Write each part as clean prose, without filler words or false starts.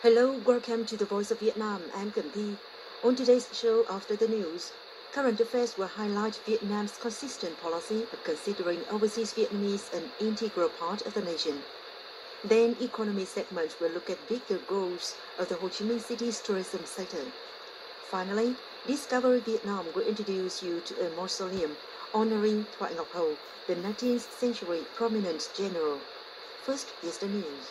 Hello, welcome to the Voice of Vietnam. I'm Cẩm Thi. On today's show, after the news, current affairs will highlight Vietnam's consistent policy of considering overseas Vietnamese an integral part of the nation. Then, economy segment will look at bigger goals of the Ho Chi Minh City's tourism sector. Finally, Discovery Vietnam will introduce you to a mausoleum honoring Thoại Ngọc Hầu, the 19th century prominent general. First, here's the news.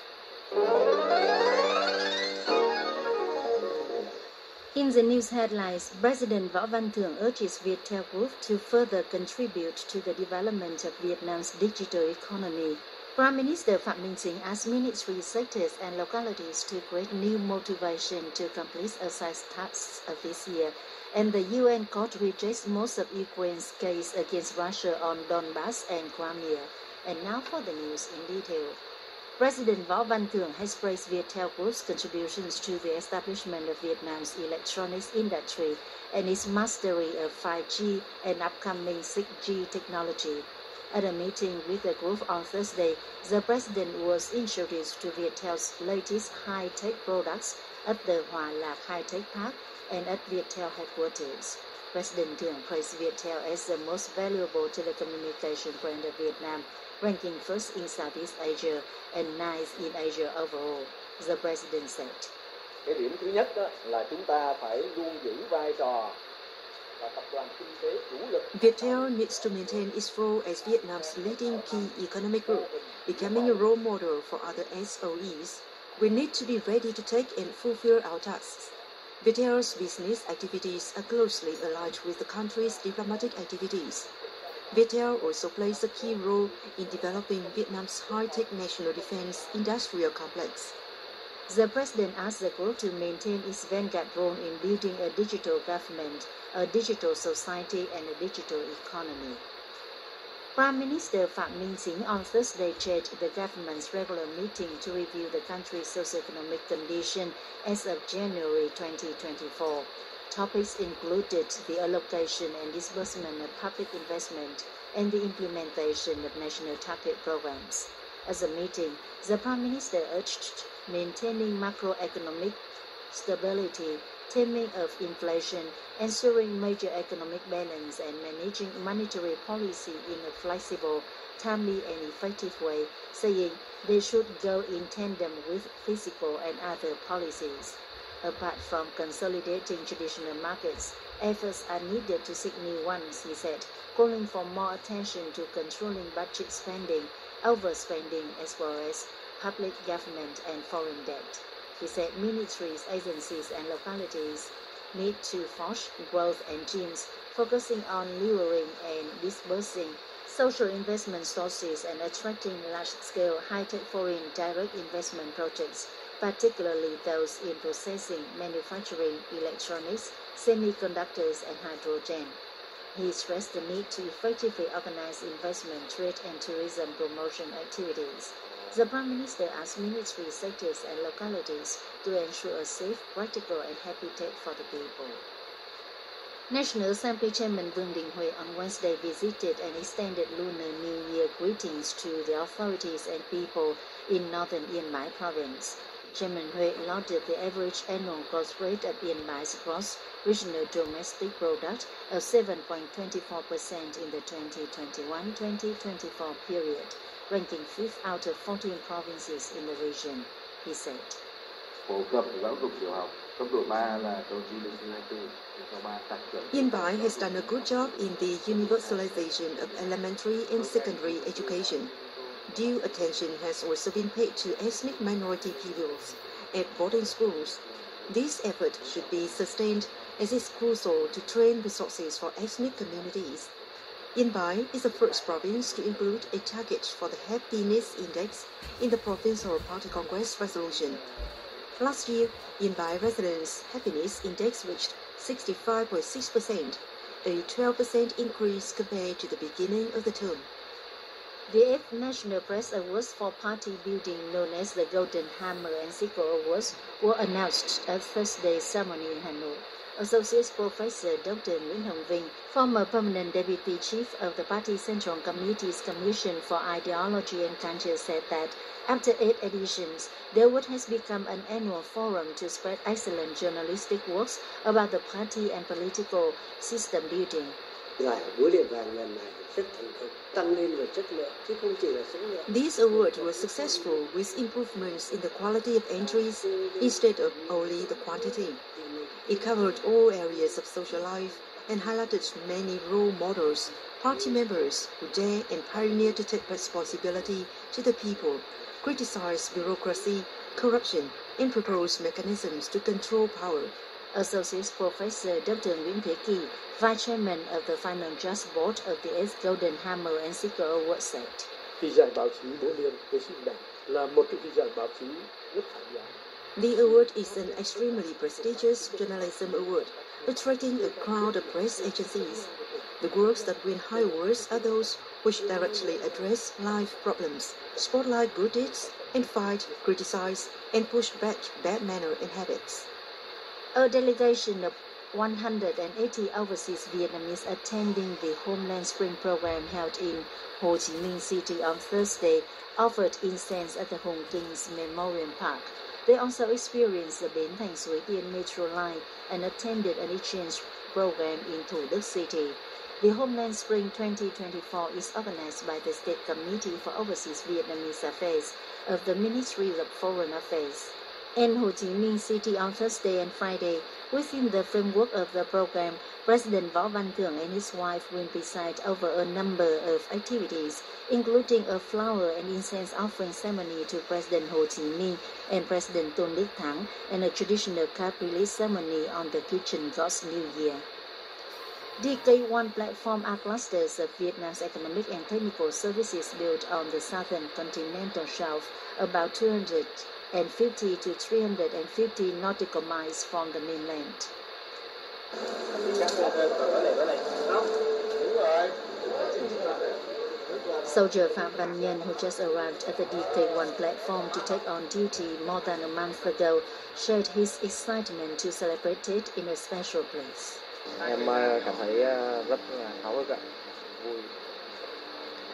In the news headlines, President Võ Văn Thưởng urges Viettel Group to further contribute to the development of Vietnam's digital economy. Prime Minister Phạm Minh Chính asked ministry sectors and localities to create new motivation to complete assigned tasks of this year. And the UN court rejects most of Ukraine's case against Russia on Donbass and Crimea. And now for the news in detail. President Võ Văn Thưởng has praised Viettel Group's contributions to the establishment of Vietnam's electronics industry and its mastery of 5G and upcoming 6G technology. At a meeting with the group on Thursday, the president was introduced to Viettel's latest high-tech products at the Hòa Lạc High-Tech Park and at Viettel headquarters. President Thưởng praised Viettel as the most valuable telecommunication brand of Vietnam, ranking first in Southeast Asia and ninth in Asia overall, the president said. Cái điểm thứ nhất đó là chúng ta phải luôn giữ vai trò là tập đoàn kinh tế chủ lực. Viettel needs to maintain its role as Vietnam's leading key economic group, becoming a role model for other SOEs. We need to be ready to take and fulfill our tasks. Viettel's business activities are closely aligned with the country's diplomatic activities. Viettel also plays a key role in developing Vietnam's high-tech national defense industrial complex. The president asked the group to maintain its vanguard role in building a digital government, a digital society, and a digital economy. Prime Minister Phạm Minh Chính on Thursday chaired the government's regular meeting to review the country's socio-economic condition as of January 2024. Topics included the allocation and disbursement of public investment and the implementation of national target programs. At the meeting, the Prime Minister urged maintaining macroeconomic stability, taming of inflation, ensuring major economic balance, and managing monetary policy in a flexible, timely, and effective way, saying they should go in tandem with fiscal and other policies. Apart from consolidating traditional markets, efforts are needed to seek new ones, he said, calling for more attention to controlling budget spending, overspending, as well as public government and foreign debt. He said ministries, agencies, and localities need to forge growth engines, focusing on luring and disbursing social investment sources and attracting large-scale high-tech foreign direct investment projects, particularly those in processing, manufacturing, electronics, semiconductors, and hydrogen. He stressed the need to effectively organize investment, trade, and tourism promotion activities. The Prime Minister asked ministry sectors and localities to ensure a safe, practical, and habitat for the people. National Assembly Chairman Vương Đình Huệ on Wednesday visited and extended Lunar New Year greetings to the authorities and people in northern Yên Bái province. Chairman Huệ lauded the average annual growth rate of Yên Bai's gross regional domestic product of 7.24% in the 2021-2024 period, ranking 5th out of 14 provinces in the region, he said. Yên Bái has done a good job in the universalization of elementary and secondary education. Due attention has also been paid to ethnic minority pupils at boarding schools. This effort should be sustained as it's crucial to train resources for ethnic communities. Yên Bái is the first province to include a target for the Happiness Index in the Provincial Party Congress resolution. Last year, Yên Bái residents' happiness index reached 65.6%, a 12% increase compared to the beginning of the term. The 8th National Press Awards for Party Building, known as the Golden Hammer and Sickle Awards, were announced at Thursday's ceremony in Hanoi. Associate Professor Dr. Nguyễn Hồng Vinh, former permanent deputy chief of the party Central Committee's Commission for Ideology and Culture, said that after 8 editions, the award has become an annual forum to spread excellent journalistic works about the party and political system building. These awards were successful with improvements in the quality of entries instead of only the quantity. It covered all areas of social life and highlighted many role models, party members who dare and pioneer to take responsibility to the people, criticize bureaucracy, corruption, and propose mechanisms to control power. Associate Professor Dr. Nguyễn Thế Kỳ, Vice Chairman of the Final Judge Board of the 8th Golden Hammer and Seeker Award said, The award is an extremely prestigious journalism award, attracting a crowd of press agencies. The works that win high awards are those which directly address life problems, spotlight good deeds, and fight, criticize, and push back bad manner and habits. A delegation of 180 overseas Vietnamese attending the Homeland Spring program held in Ho Chi Minh City on Thursday offered incense at the Hung King's Memorial Park. They also experienced the Bến Thành Suối Tiên metro line and attended an exchange program in Thủ Đức City. The Homeland Spring 2024 is organized by the State Committee for Overseas Vietnamese Affairs of the Ministry of Foreign Affairs. In Ho Chi Minh City on Thursday and Friday, within the framework of the program, President Võ Văn Thưởng and his wife will preside over a number of activities, including a flower and incense offering ceremony to President Ho Chi Minh and President Tôn Đức Thắng, and a traditional card release ceremony on the Kitchen God's New Year. DK1 platform are clusters of Vietnam's economic and technical services built on the southern continental shelf, about 250 to 350 nautical miles from the mainland. Soldier Phạm Văn Nhân, who just arrived at the DK1 platform to take on duty more than a month ago, shared his excitement to celebrate it in a special place.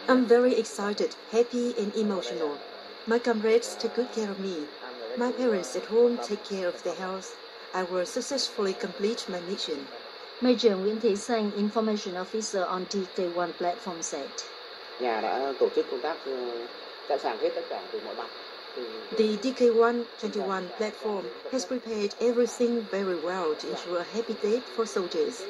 I'm very excited, happy and emotional. My comrades take good care of me. My parents at home take care of their health. I will successfully complete my mission. Major Nguyễn Thị Xanh, information officer on DK1 platform, said, The DK121 platform has prepared everything very well to ensure a happy date for soldiers.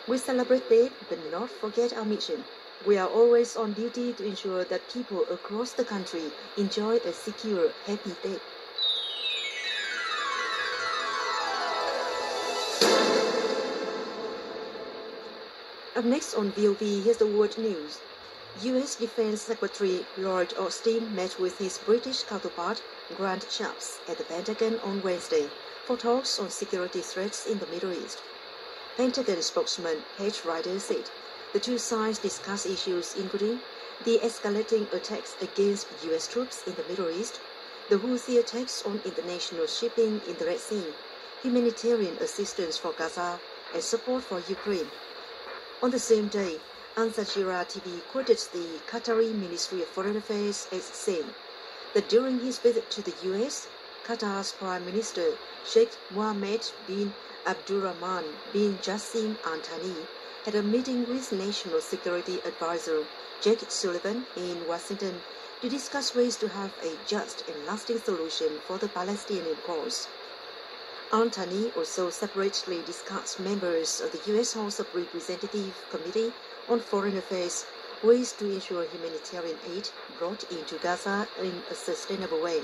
We celebrate date but not forget our mission. We are always on duty to ensure that people across the country enjoy a secure, happy day. Up next on VOV, here's the world news. U.S. Defense Secretary Lloyd Austin met with his British counterpart, Grant Shapps, at the Pentagon on Wednesday for talks on security threats in the Middle East. Pentagon spokesman H. Ryder said the two sides discussed issues including the escalating attacks against U.S. troops in the Middle East, the Houthi attacks on international shipping in the Red Sea, humanitarian assistance for Gaza, and support for Ukraine. On the same day, Al Jazeera TV quoted the Qatari Ministry of Foreign Affairs as saying that during his visit to the U.S., Qatar's Prime Minister Sheikh Mohammed bin Abdulrahman bin Jassim Al Thani had a meeting with National Security Advisor Jake Sullivan in Washington to discuss ways to have a just and lasting solution for the Palestinian cause. Al Thani also separately discussed members of the U.S. House of Representatives Committee on Foreign Affairs ways to ensure humanitarian aid brought into Gaza in a sustainable way.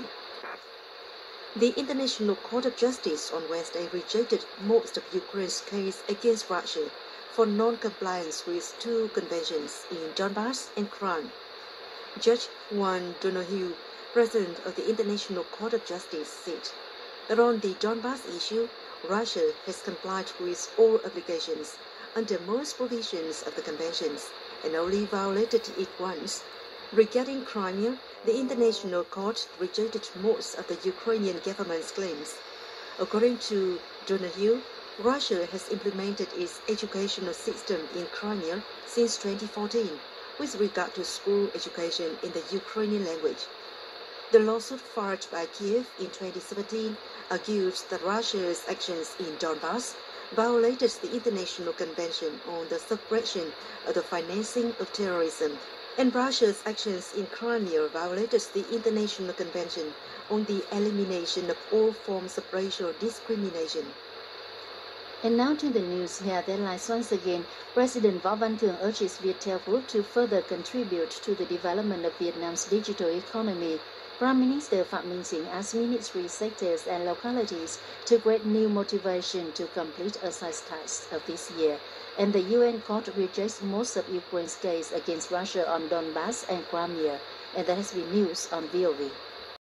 The International Court of Justice on Wednesday rejected most of Ukraine's case against Russia for non-compliance with two conventions in Donbass and Crimea. Judge Juan Donoghue, president of the International Court of Justice, said that on the Donbass issue, Russia has complied with all obligations under most provisions of the conventions and only violated it once. Regarding Crimea, the International Court rejected most of the Ukrainian government's claims. According to Donoghue, Russia has implemented its educational system in Crimea since 2014 with regard to school education in the Ukrainian language. The lawsuit filed by Kiev in 2017 argues that Russia's actions in Donbass violated the International Convention on the Suppression of the Financing of Terrorism, and Russia's actions in Crimea violated the International Convention on the Elimination of all forms of racial discrimination. And now to the news. Here headlines once again. President Võ Văn Thưởng urges Viettel Group to further contribute to the development of Vietnam's digital economy. Prime Minister Phạm Minh Chính asked ministry sectors and localities to create new motivation to complete excise tax of this year. And the UN court rejects most of Ukraine's case against Russia on Donbass and Crimea. And that has been news on VOV.